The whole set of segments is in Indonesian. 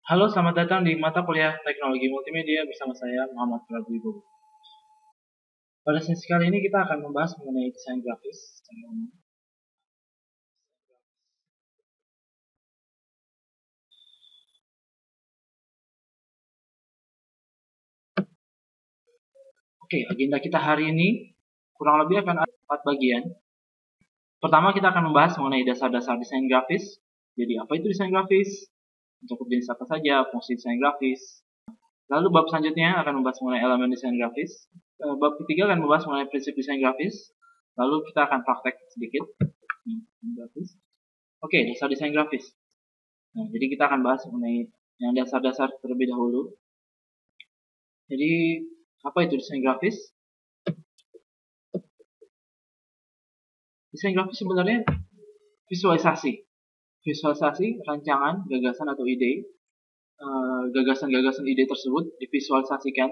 Halo, selamat datang di mata kuliah Teknologi Multimedia bersama saya Muhammad Prabu Wibowo. Pada sesi kali ini kita akan membahas mengenai desain grafis secara umum. Oke, agenda kita hari ini kurang lebih akan ada 4 bagian. Pertama, kita akan membahas mengenai dasar-dasar desain grafis. Jadi, apa itu desain grafis? Mencakup jenis apa saja, fungsi desain grafis. Lalu bab selanjutnya akan membahas mengenai elemen desain grafis. Bab ketiga akan membahas mengenai prinsip desain grafis. Lalu kita akan praktek sedikit. Oke, dasar desain grafis. Nah, jadi kita akan bahas mengenai yang dasar-dasar terlebih dahulu. Jadi, apa itu desain grafis? Desain grafis sebenarnya visualisasi. Visualisasi rancangan, gagasan atau ide. Gagasan-gagasan ide tersebut divisualisasikan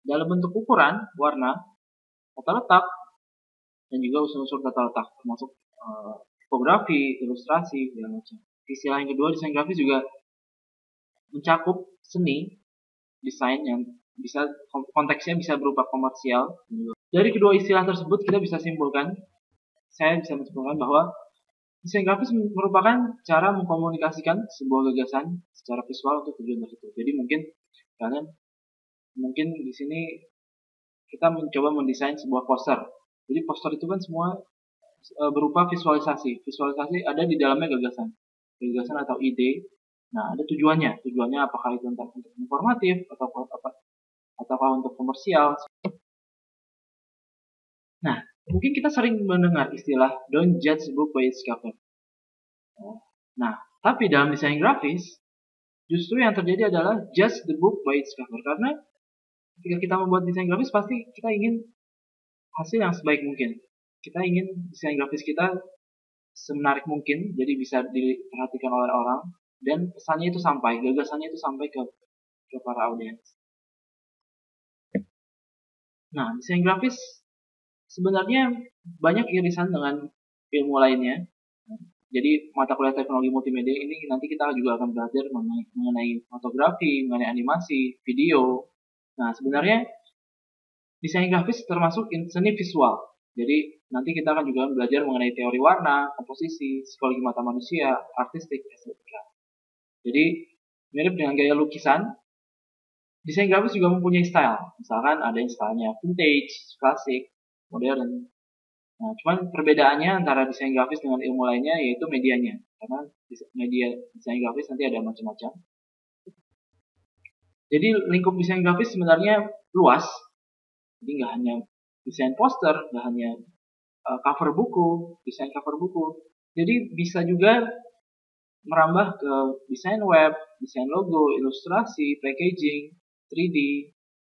dalam bentuk ukuran, warna, tata letak, dan juga unsur-unsur tata letak, termasuk tipografi, ilustrasi, dan macam. Istilah yang kedua, desain grafis juga mencakup seni desain yang bisa konteksnya bisa berupa komersial. Dari kedua istilah tersebut kita bisa simpulkan, saya bisa menyimpulkan bahwa desain grafis merupakan cara mengkomunikasikan sebuah gagasan secara visual untuk tujuan tertentu. Jadi mungkin di sini kita mencoba mendesain sebuah poster. Jadi poster itu kan semua berupa visualisasi. Visualisasi ada di dalamnya gagasan atau ide. Nah, ada tujuannya. Tujuannya apakah itu untuk informatif ataukah untuk komersial. Nah, mungkin kita sering mendengar istilah don't judge book by its cover. Nah, tapi dalam desain grafis, justru yang terjadi adalah judge the book by its cover. Karena ketika kita membuat desain grafis, pasti kita ingin hasil yang sebaik mungkin. Kita ingin desain grafis kita semenarik mungkin, jadi bisa diperhatikan oleh orang, dan pesannya itu sampai, gagasannya itu sampai ke para audiens. Nah, desain grafis sebenarnya banyak irisan dengan ilmu lainnya. Jadi mata kuliah teknologi multimedia ini nanti kita juga akan belajar mengenai fotografi, mengenai animasi, video. Nah, sebenarnya desain grafis termasuk seni visual. Jadi nanti kita akan juga belajar mengenai teori warna, komposisi, psikologi mata manusia, artistik, estetika. Jadi mirip dengan gaya lukisan, desain grafis juga mempunyai style. Misalkan ada yang stylenya vintage, klasik, modern. Nah, cuman perbedaannya antara desain grafis dengan ilmu lainnya yaitu medianya. Karena media desain grafis nanti ada macam-macam. Jadi lingkup desain grafis sebenarnya luas. Jadi nggak hanya desain poster, nggak hanya cover buku, desain cover buku. Jadi bisa juga merambah ke desain web, desain logo, ilustrasi, packaging, 3D,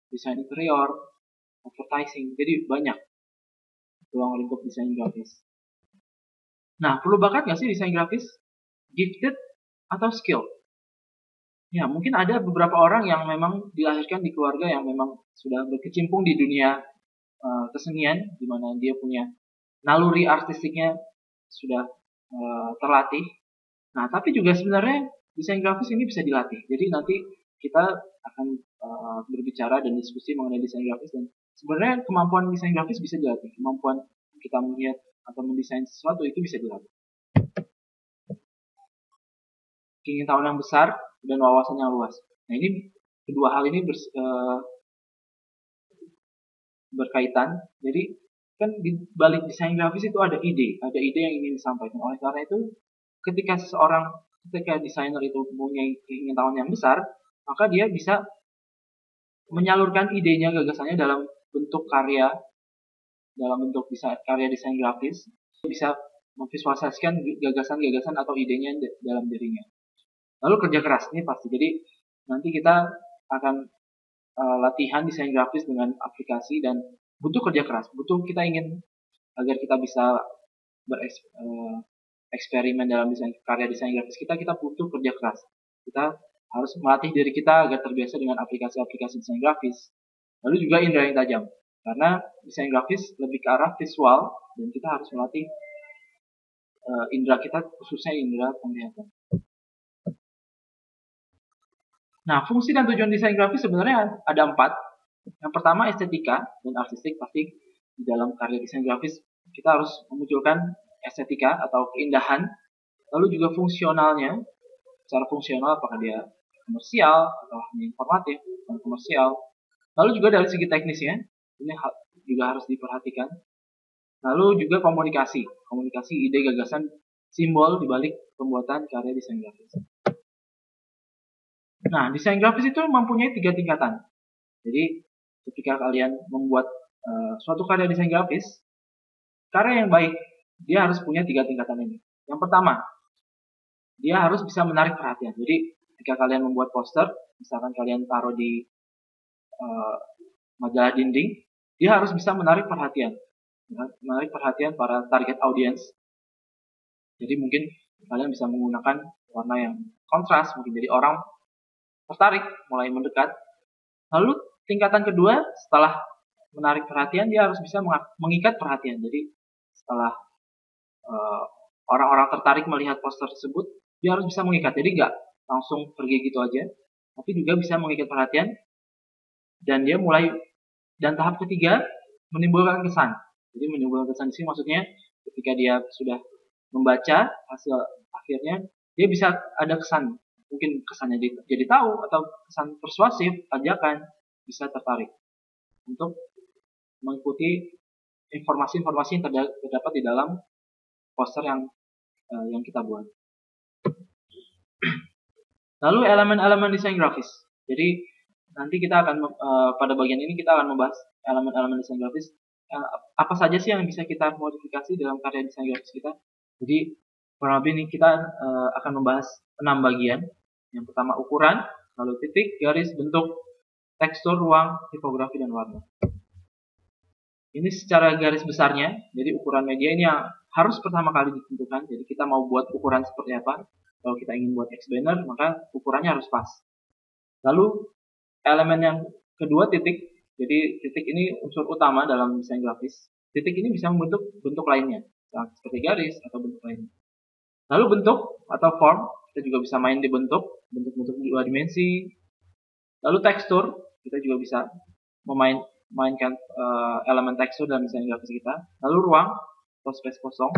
desain interior, advertising. Jadi banyak ruang lingkup desain grafis. Nah, perlu bakat nggak sih desain grafis? Gifted atau skill? Ya, mungkin ada beberapa orang yang memang dilahirkan di keluarga yang memang sudah berkecimpung di dunia kesenian, di mana dia punya naluri artistiknya sudah terlatih. Nah, tapi juga sebenarnya desain grafis ini bisa dilatih. Jadi nanti kita akan berbicara dan diskusi mengenai desain grafis, dan sebenarnya kemampuan desain grafis bisa dilatih. Kemampuan kita melihat atau mendesain sesuatu itu bisa dilatih. Keingintahuan yang besar dan wawasan yang luas. Nah, ini kedua hal ini berkaitan. Jadi kan di balik desain grafis itu ada ide yang ingin disampaikan. Oleh karena itu, ketika desainer itu mempunyai keingintahuan yang besar, maka dia bisa menyalurkan idenya, gagasannya dalam bentuk karya, karya desain grafis. Dia bisa memvisualisasikan gagasan-gagasan atau idenya dalam dirinya. Lalu kerja keras, ini pasti. Jadi nanti kita akan latihan desain grafis dengan aplikasi, dan butuh kerja keras. Kita ingin agar kita bisa bereksperimen dalam karya desain grafis kita butuh kerja keras. Kita harus melatih diri kita agar terbiasa dengan aplikasi-aplikasi desain grafis. Lalu juga indera yang tajam. Karena desain grafis lebih ke arah visual, dan kita harus melatih indera kita, khususnya indera penglihatan. Nah, fungsi dan tujuan desain grafis sebenarnya ada 4. Yang pertama estetika dan artistik. Pasti di dalam karya desain grafis kita harus memunculkan estetika atau keindahan. Lalu juga fungsionalnya, secara fungsional apakah dia komersial atau hanya informatif dan komersial. Lalu juga dari segi teknisnya, ini juga harus diperhatikan. Lalu juga komunikasi, ide, gagasan, simbol dibalik pembuatan karya desain grafis. Nah, desain grafis itu mempunyai 3 tingkatan. Jadi, ketika kalian membuat suatu karya desain grafis, karya yang baik, dia harus punya 3 tingkatan ini. Yang pertama, dia harus bisa menarik perhatian. Jadi, ketika kalian membuat poster, misalkan kalian taruh di majalah dinding, dia harus bisa menarik perhatian. Menarik perhatian para target audience. Jadi mungkin kalian bisa menggunakan warna yang kontras, mungkin jadi orang tertarik, mulai mendekat. Lalu tingkatan kedua, setelah menarik perhatian, dia harus bisa mengikat perhatian. Jadi setelah orang-orang tertarik melihat poster tersebut, dia harus bisa mengikat. Jadi nggak langsung pergi gitu aja, tapi juga bisa mengikat perhatian. Dan dia mulai, dan tahap ketiga, menimbulkan kesan. Jadi menimbulkan kesan di sini maksudnya ketika dia sudah membaca hasil akhirnya, dia bisa ada kesan. Mungkin kesannya jadi tahu, atau kesan persuasif, ajakan, bisa tertarik untuk mengikuti informasi-informasi yang terdapat di dalam poster yang kita buat. Lalu elemen-elemen desain grafis. Jadi nanti kita akan pada bagian ini kita akan membahas elemen-elemen desain grafis. Apa saja sih yang bisa kita modifikasi dalam karya desain grafis kita? Jadi kurang lebih ini kita akan membahas 6 bagian. Yang pertama ukuran, lalu titik, garis, bentuk, tekstur, ruang, tipografi, dan warna. Ini secara garis besarnya, jadi ukuran media ini yang harus pertama kali ditentukan. Jadi kita mau buat ukuran seperti apa. Kalau kita ingin buat X banner, maka ukurannya harus pas. Lalu elemen yang kedua, titik. Jadi titik ini unsur utama dalam desain grafis. Titik ini bisa membentuk bentuk lainnya, seperti garis atau bentuk lainnya. Lalu bentuk atau form, kita juga bisa main di bentuk 2 dimensi. Lalu tekstur, kita juga bisa memainkan elemen tekstur dalam desain grafis kita. Lalu ruang atau space kosong.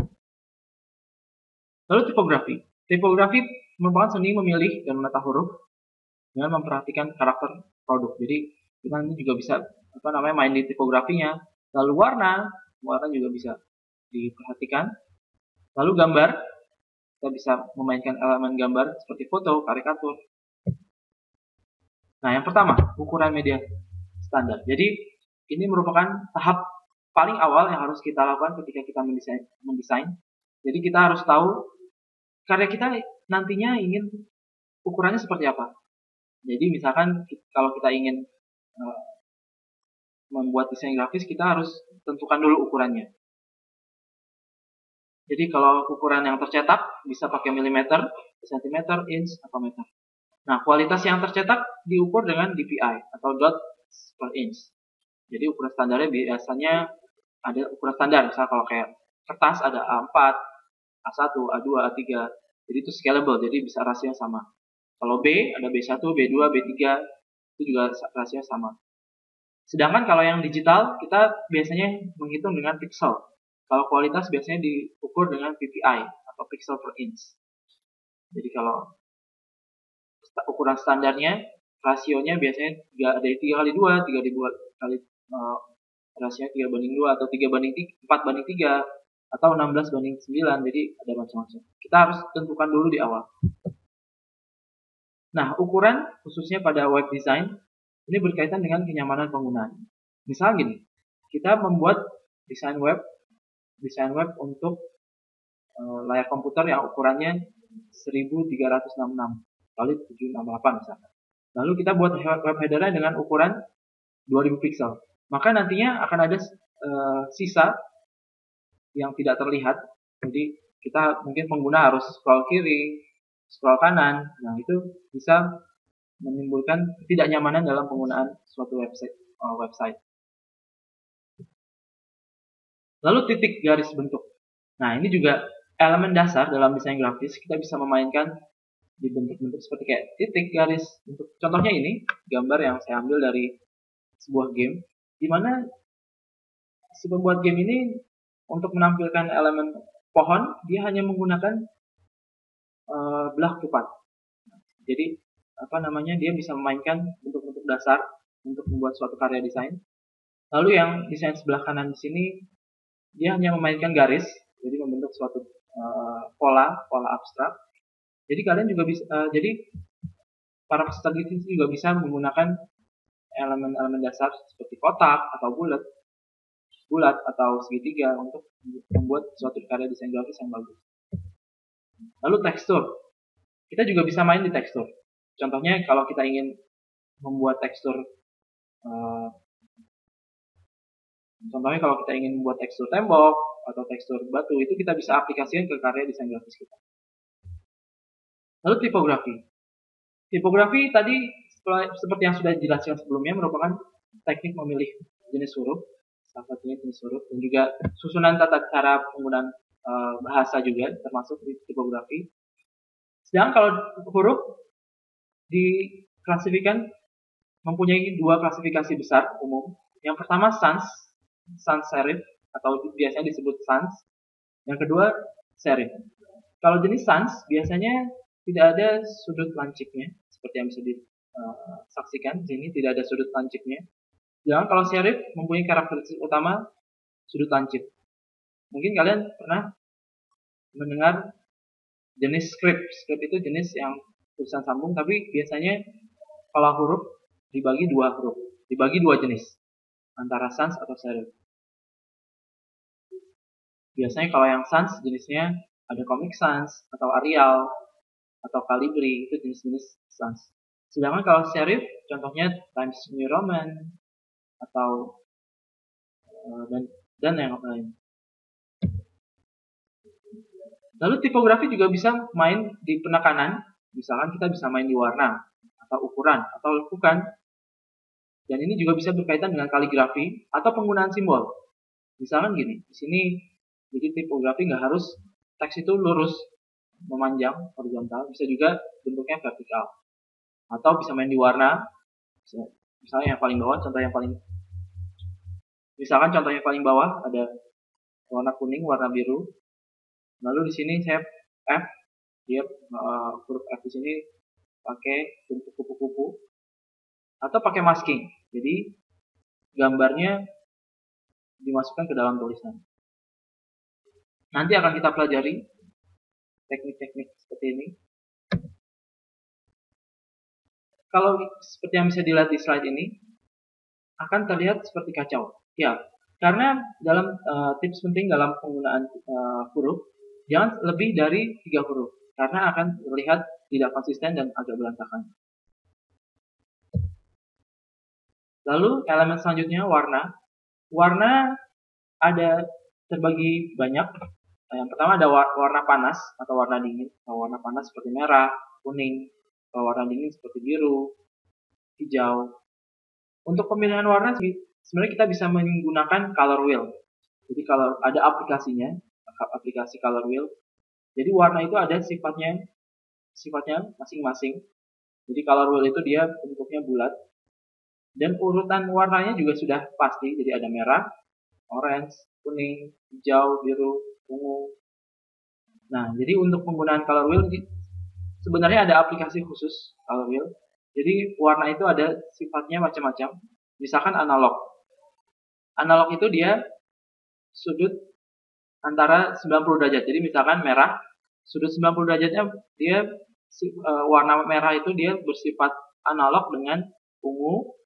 Lalu tipografi. Tipografi merupakan seni memilih dan menata huruf dengan memperhatikan karakter produk. Jadi kita nanti juga bisa main di tipografinya. Lalu warna juga bisa diperhatikan. Lalu gambar, kita bisa memainkan elemen gambar seperti foto, karikatur. Nah, yang pertama, ukuran media standar. Jadi ini merupakan tahap paling awal yang harus kita lakukan ketika kita mendesain. Jadi kita harus tahu karya kita nantinya ingin ukurannya seperti apa. Jadi misalkan kalau kita ingin membuat desain grafis, kita harus tentukan dulu ukurannya. Jadi kalau ukuran yang tercetak bisa pakai milimeter, sentimeter, inch, atau meter. Nah, kualitas yang tercetak diukur dengan DPI atau dot per inch. Jadi ukuran standarnya biasanya ada ukuran standar, misalnya kalau kayak kertas ada A4, A1, A2, A3. Jadi itu scalable, jadi bisa rasio sama. Kalau B ada B1, B2, B3, itu juga rasio sama. Sedangkan kalau yang digital kita biasanya menghitung dengan pixel. Kalau kualitas biasanya diukur dengan PPI atau pixel per inch. Jadi kalau ukuran standarnya rasionya biasanya 3 kali 2, 3 kali rasionya 3:2 atau 4:3 atau 16:9. Jadi ada macam-macam. Kita harus tentukan dulu di awal. Nah, ukuran khususnya pada web design ini berkaitan dengan kenyamanan penggunaan. Misal gini, kita membuat desain web untuk layar komputer yang ukurannya 1366 kali 768 misalkan. Lalu kita buat web header-nya dengan ukuran 2000 pixel. Maka nantinya akan ada sisa yang tidak terlihat. Jadi kita mungkin pengguna harus scroll kiri, scroll kanan. Nah, itu bisa menimbulkan ketidaknyamanan dalam penggunaan suatu website. Lalu titik, garis, bentuk. Nah, ini juga elemen dasar dalam desain grafis. Kita bisa memainkan dibentuk-bentuk seperti kayak titik, garis. Untuk contohnya ini gambar yang saya ambil dari sebuah game, di mana si pembuat game ini untuk menampilkan elemen pohon dia hanya menggunakan belah kupat. Jadi dia bisa memainkan bentuk-bentuk dasar untuk membuat suatu karya desain. Lalu yang desain sebelah kanan di sini dia hanya memainkan garis, jadi membentuk suatu pola abstrak. Jadi kalian juga bisa, jadi para peserta di sini juga bisa menggunakan elemen-elemen dasar seperti kotak atau bulat atau segitiga untuk membuat suatu karya desain grafis yang bagus. Lalu tekstur, kita juga bisa main di tekstur. Contohnya kalau kita ingin membuat tekstur tembok atau tekstur batu, itu kita bisa aplikasikan ke karya desain grafis kita. Lalu tipografi. Tipografi tadi seperti yang sudah dijelaskan sebelumnya merupakan teknik memilih jenis huruf, salah satunya jenis huruf, dan juga susunan tata cara penggunaan bahasa juga termasuk di tipografi. Sedangkan kalau huruf diklasifikasikan mempunyai dua klasifikasi besar umum. Yang pertama sans serif atau biasanya disebut sans. Yang kedua serif. Kalau jenis sans biasanya tidak ada sudut lancipnya seperti yang bisa disaksikan di sini, tidak ada sudut lancipnya. Sedangkan kalau serif mempunyai karakteristik utama sudut lancip. Mungkin kalian pernah mendengar jenis script. Script itu jenis yang tulisan sambung, tapi biasanya kalau huruf dibagi dua jenis antara sans atau serif. Biasanya kalau yang sans jenisnya ada Comic Sans atau Arial atau Calibri, itu jenis-jenis sans. Sedangkan kalau serif contohnya Times New Roman atau dan yang lain. Lalu tipografi juga bisa main di penekanan, misalkan kita bisa main di warna atau ukuran atau lekukan. Dan ini juga bisa berkaitan dengan kaligrafi atau penggunaan simbol. Misalkan gini, di sini jadi tipografi nggak harus teks itu lurus memanjang horizontal, bisa juga bentuknya vertikal. Atau bisa main di warna, misalnya yang paling bawah, misalkan contoh yang paling bawah ada warna kuning, warna biru. Lalu di sini saya F, dia huruf F di sini pakai bentuk kupu-kupu atau pakai masking. Jadi gambarnya dimasukkan ke dalam tulisan. Nanti akan kita pelajari teknik-teknik seperti ini. Kalau seperti yang bisa dilihat di slide ini, akan terlihat seperti kacau. Ya, karena dalam tips penting dalam penggunaan huruf, jangan lebih dari 3 huruf, karena akan terlihat tidak konsisten dan agak berantakan. Lalu elemen selanjutnya warna. Warna ada terbagi banyak. Yang pertama ada warna panas atau warna dingin. Warna panas seperti merah, kuning. Warna dingin seperti biru, hijau. Untuk pemilihan warna sebenarnya kita bisa menggunakan color wheel. Jadi kalau ada aplikasinya, aplikasi color wheel. Jadi warna itu ada sifatnya masing-masing. Jadi color wheel itu dia bentuknya bulat. Dan urutan warnanya juga sudah pasti. Jadi ada merah, orange, kuning, hijau, biru, ungu. Nah, jadi untuk penggunaan color wheel sebenarnya ada aplikasi khusus color wheel. Jadi warna itu ada sifatnya macam-macam. Misalkan analog. Analog itu dia sudut antara 90 derajat. Jadi misalkan merah, sudut 90 derajatnya dia warna merah itu dia bersifat analog dengan ungu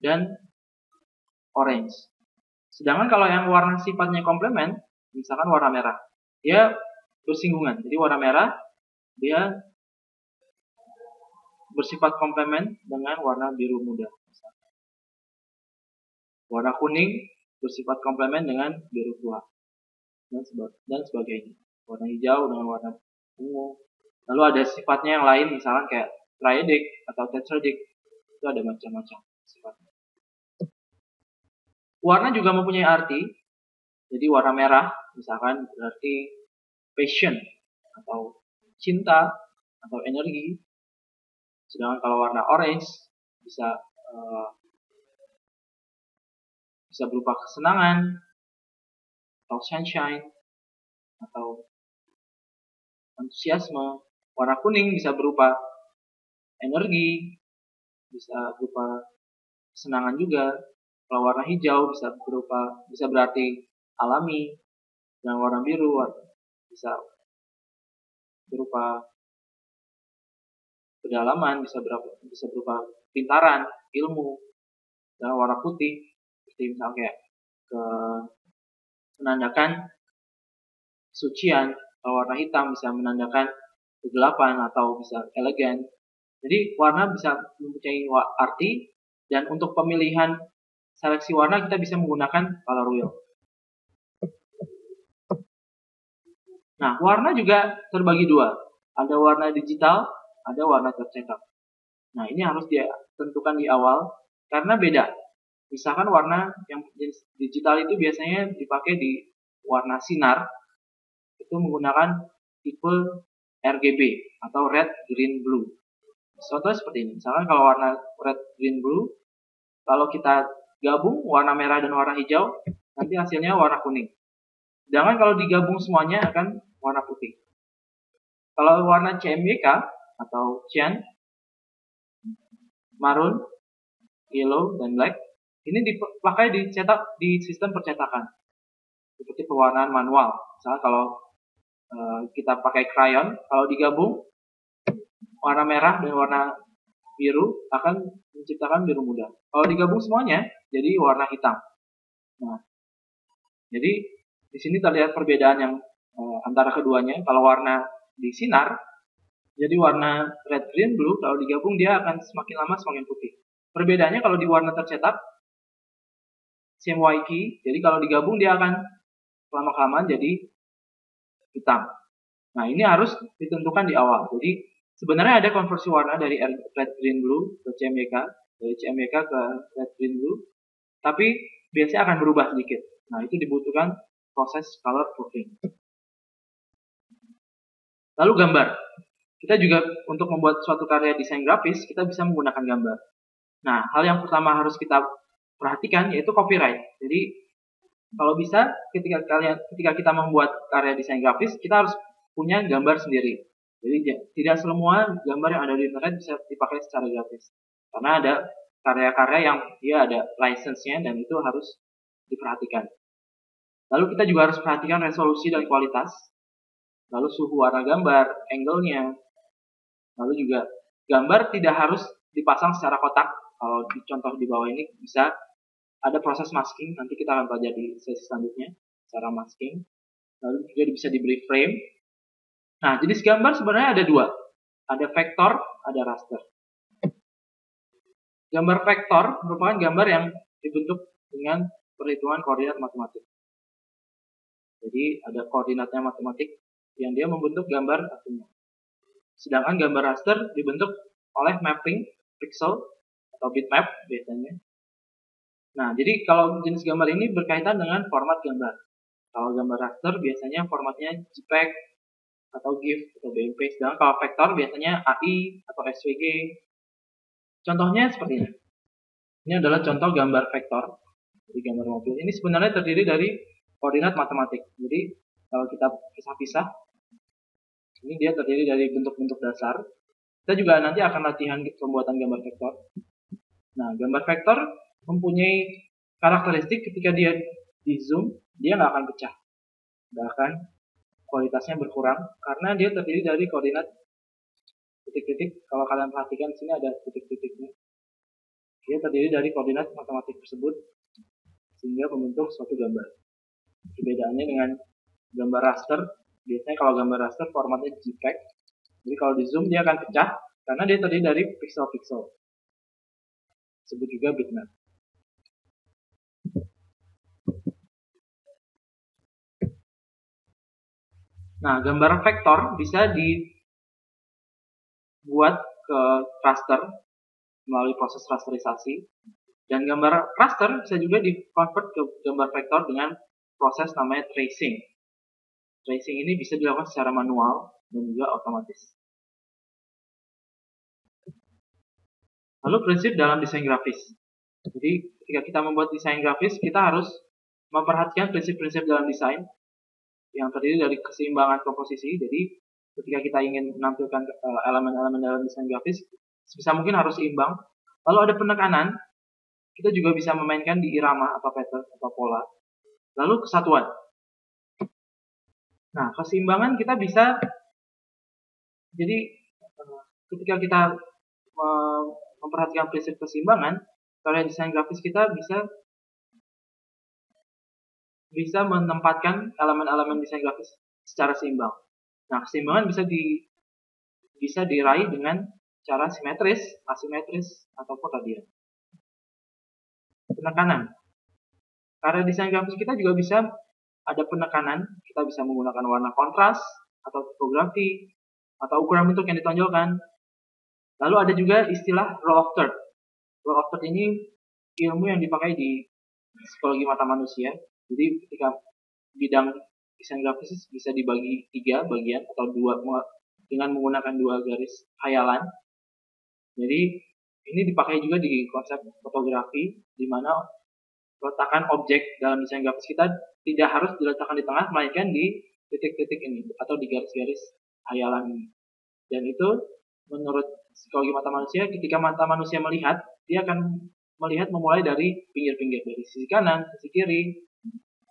dan orange. Sedangkan kalau yang warna sifatnya komplement, misalkan warna merah, dia bersinggungan. Jadi warna merah dia bersifat komplement dengan warna biru muda. Warna kuning bersifat komplement dengan biru tua dan sebagainya. Warna hijau dengan warna ungu. Lalu ada sifatnya yang lain, misalkan kayak triadic atau tetradic, itu ada macam-macam sifatnya. Warna juga mempunyai arti. Jadi warna merah misalkan berarti passion atau cinta atau energi. Sedangkan kalau warna orange bisa berupa kesenangan atau sunshine atau antusiasme. Warna kuning bisa berupa energi, bisa berupa kesenangan juga. Kalau warna hijau bisa berarti alami, dan warna biru bisa berupa kedalaman, bisa berupa pintaran, ilmu. Dan warna putih seperti misalnya menandakan kesucian. Kalau warna hitam bisa menandakan kegelapan atau bisa elegan. Jadi warna bisa mempunyai arti, dan untuk pemilihan seleksi warna kita bisa menggunakan color wheel. Nah, warna juga terbagi dua. Ada warna digital, ada warna tercetak. Nah, ini harus ditentukan di awal karena beda. Misalkan warna yang digital itu biasanya dipakai di warna sinar, itu menggunakan tipe RGB atau red, green, blue. Contohnya seperti ini. Misalkan kalau warna red, green, blue, kalau kita gabung warna merah dan warna hijau, nanti hasilnya warna kuning. Sedangkan kalau digabung semuanya akan warna putih. Kalau warna CMYK atau cyan, maroon, yellow, dan black, ini dipakai dicetak di sistem percetakan seperti pewarnaan manual. Misalnya kalau kita pakai crayon, kalau digabung warna merah dan warna biru akan menciptakan biru muda. Kalau digabung semuanya jadi warna hitam. Nah, jadi di sini terlihat perbedaan yang antara keduanya. Kalau warna di sinar jadi warna red, green, blue. Kalau digabung dia akan semakin lama semakin putih. Perbedaannya kalau di warna tercetak CMYK, jadi kalau digabung dia akan lama-kelamaan jadi hitam. Nah, ini harus ditentukan di awal. Jadi sebenarnya ada konversi warna dari red, green, blue ke CMYK, dari CMYK ke red, green, blue, tapi biasanya akan berubah sedikit. Nah, itu dibutuhkan proses color proofing. Lalu gambar. Kita juga untuk membuat suatu karya desain grafis, kita bisa menggunakan gambar. Nah, hal yang pertama harus kita perhatikan yaitu copyright. Jadi, kalau bisa ketika kita membuat karya desain grafis, kita harus punya gambar sendiri. Jadi, tidak semua gambar yang ada di internet bisa dipakai secara gratis. Karena ada karya-karya yang dia ada license-nya dan itu harus diperhatikan. Lalu kita juga harus perhatikan resolusi dan kualitas. Lalu suhu warna gambar, angle-nya. Lalu juga gambar tidak harus dipasang secara kotak. Kalau di contoh di bawah ini bisa ada proses masking. Nanti kita akan pelajari di sesi selanjutnya cara masking. Lalu juga bisa diberi frame. Nah, jenis gambar sebenarnya ada dua. Ada vektor, ada raster. Gambar vektor merupakan gambar yang dibentuk dengan perhitungan koordinat matematik. Jadi ada koordinatnya matematik yang dia membentuk gambar aslinya. Sedangkan gambar raster dibentuk oleh mapping pixel atau bitmap biasanya. Nah, jadi kalau jenis gambar ini berkaitan dengan format gambar. Kalau gambar raster biasanya formatnya JPEG atau GIF atau BMP. Sedangkan kalau vektor biasanya AI atau SVG. Contohnya seperti ini. Ini adalah contoh gambar vektor. Jadi gambar mobil ini sebenarnya terdiri dari koordinat matematik. Jadi kalau kita pisah-pisah, ini dia terdiri dari bentuk-bentuk dasar. Kita juga nanti akan latihan pembuatan gambar vektor. Nah, gambar vektor mempunyai karakteristik ketika dia di zoom, dia nggak akan pecah. Bahkan kualitasnya berkurang karena dia terdiri dari koordinat titik-titik. Kalau kalian perhatikan di sini ada titik-titiknya. Dia terdiri dari koordinat matematik tersebut sehingga membentuk suatu gambar. Perbedaannya dengan gambar raster, biasanya kalau gambar raster formatnya JPEG. Jadi kalau di zoom dia akan pecah karena dia terdiri dari pixel-pixel. Disebut juga bitmap. Nah, gambar vektor bisa dibuat ke raster melalui proses rasterisasi. Dan gambar raster bisa juga di-convert ke gambar vektor dengan proses namanya tracing. Tracing ini bisa dilakukan secara manual dan juga otomatis. Lalu prinsip dalam desain grafis. Jadi ketika kita membuat desain grafis, kita harus memperhatikan prinsip-prinsip dalam desain yang terdiri dari keseimbangan komposisi. Jadi ketika kita ingin menampilkan elemen-elemen dalam desain grafis, sebisa mungkin harus seimbang. Lalu ada penekanan, kita juga bisa memainkan di irama atau pattern atau pola. Lalu kesatuan. Nah, keseimbangan kita bisa, jadi ketika kita memperhatikan prinsip keseimbangan, karya desain grafis kita bisa menempatkan elemen-elemen desain grafis secara seimbang. Nah, keseimbangan bisa diraih dengan cara simetris, asimetris, ataupun radial. Penekanan. Karya desain grafis kita juga bisa ada penekanan. Kita bisa menggunakan warna kontras, atau tipografi, atau ukuran bentuk yang ditonjolkan. Lalu ada juga istilah rule of third. Rule of third ini ilmu yang dipakai di psikologi mata manusia. Jadi ketika bidang desain grafis bisa dibagi 3 bagian atau 2 dengan menggunakan 2 garis khayalan. Jadi ini dipakai juga di konsep fotografi, di mana letakkan objek dalam desain grafis kita tidak harus diletakkan di tengah, melainkan di titik-titik ini atau di garis-garis khayalan ini. Dan itu menurut psikologi mata manusia, ketika mata manusia melihat, dia akan melihat memulai dari pinggir-pinggir, dari sisi kanan, sisi kiri,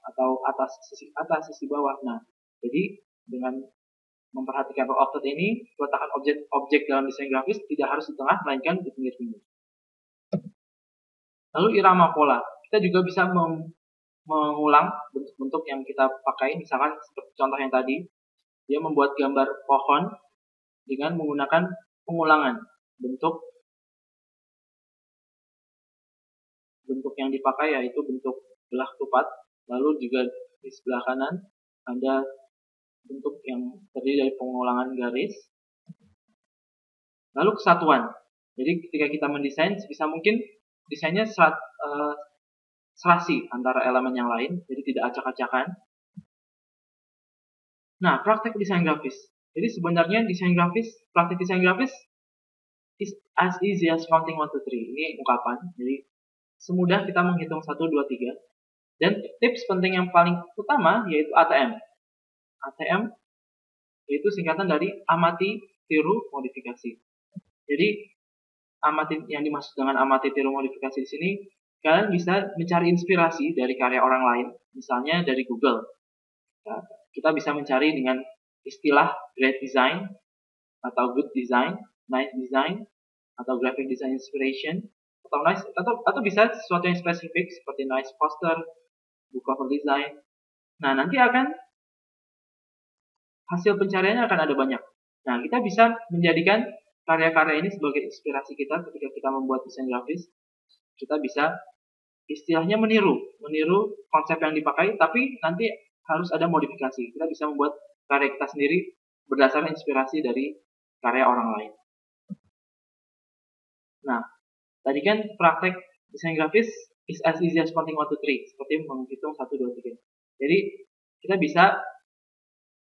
atau atas, sisi bawah. Nah, jadi dengan memperhatikan rule of third ini, letakkan objek dalam desain grafis tidak harus di tengah, melainkan di pinggir-pinggir. Lalu irama pola. Kita juga bisa mengulang bentuk-bentuk yang kita pakai. Misalkan seperti contoh yang tadi, dia membuat gambar pohon dengan menggunakan pengulangan bentuk yang dipakai, yaitu bentuk belah ketupat. Lalu juga di sebelah kanan ada bentuk yang terdiri dari pengulangan garis. Lalu kesatuan. Jadi ketika kita mendesain, sebisa mungkin desainnya serasi antara elemen yang lain, jadi tidak acak-acakan. Nah, praktek desain grafis. Jadi sebenarnya praktek desain grafis is as easy as counting 1, 2, 3. Ini ungkapan. Jadi semudah kita menghitung 1, 2, 3. Dan tips penting yang paling utama yaitu ATM. ATM yaitu singkatan dari amati, tiru, modifikasi. Jadi yang dimaksud dengan amati, tiru, modifikasi di sini, kalian bisa mencari inspirasi dari karya orang lain, misalnya dari Google. Nah, kita bisa mencari dengan istilah great design, atau good design, nice design, atau graphic design inspiration, atau bisa sesuatu yang spesifik seperti nice poster, book cover design. Nah, nanti hasil pencariannya akan ada banyak. Nah, kita bisa menjadikan karya-karya ini sebagai inspirasi kita ketika kita membuat desain grafis. Kita bisa istilahnya meniru konsep yang dipakai, tapi nanti harus ada modifikasi. Kita bisa membuat karya kita sendiri berdasarkan inspirasi dari karya orang lain. Nah, tadi kan praktek desain grafis is as easy as counting 1, 2, 3, seperti menghitung 1, 2, 3. Jadi kita bisa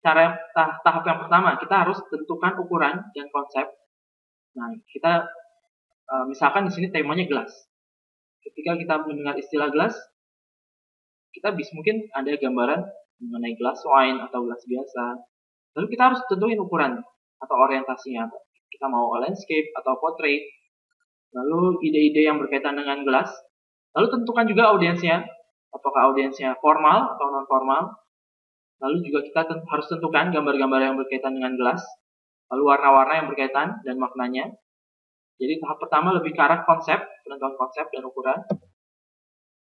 tahap yang pertama, kita harus tentukan ukuran dan konsep. Nah, kita misalkan di sini temanya gelas. Ketika kita mendengar istilah gelas, kita mungkin ada gambaran mengenai gelas wine atau gelas biasa. Lalu kita harus tentuin ukuran atau orientasinya. Kita mau landscape atau portrait. Lalu ide-ide yang berkaitan dengan gelas. Lalu tentukan juga audiensnya. Apakah audiensnya formal atau non-formal. Lalu juga kita harus tentukan gambar-gambar yang berkaitan dengan gelas. Lalu warna-warna yang berkaitan dan maknanya. Jadi tahap pertama lebih ke arah konsep, penentuan konsep dan ukuran.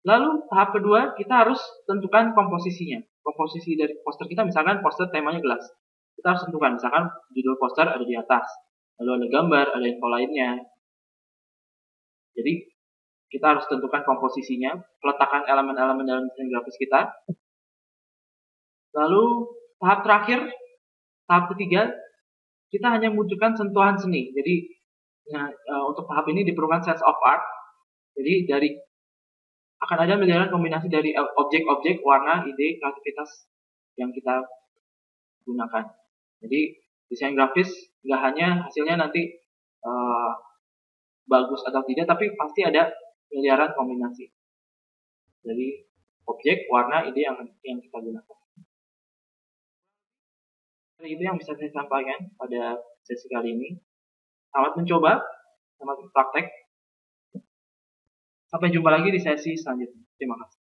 Lalu tahap kedua kita harus tentukan komposisinya. Komposisi dari poster kita, misalkan poster temanya gelas. Kita harus tentukan, misalkan judul poster ada di atas. Lalu ada gambar, ada info lainnya. Jadi kita harus tentukan komposisinya, peletakan elemen-elemen dalam desain grafis kita. Lalu tahap terakhir, tahap ketiga, kita hanya membutuhkan sentuhan seni. Jadi untuk tahap ini diperlukan sense of art. Jadi akan ada miliaran kombinasi dari objek-objek, warna, ide, kreativitas yang kita gunakan. Jadi desain grafis nggak hanya hasilnya nanti bagus atau tidak, tapi pasti ada miliaran kombinasi dari objek, warna, ide yang kita gunakan. Itu yang bisa saya sampaikan pada sesi kali ini. Selamat mencoba, selamat praktek. Sampai jumpa lagi di sesi selanjutnya. Terima kasih.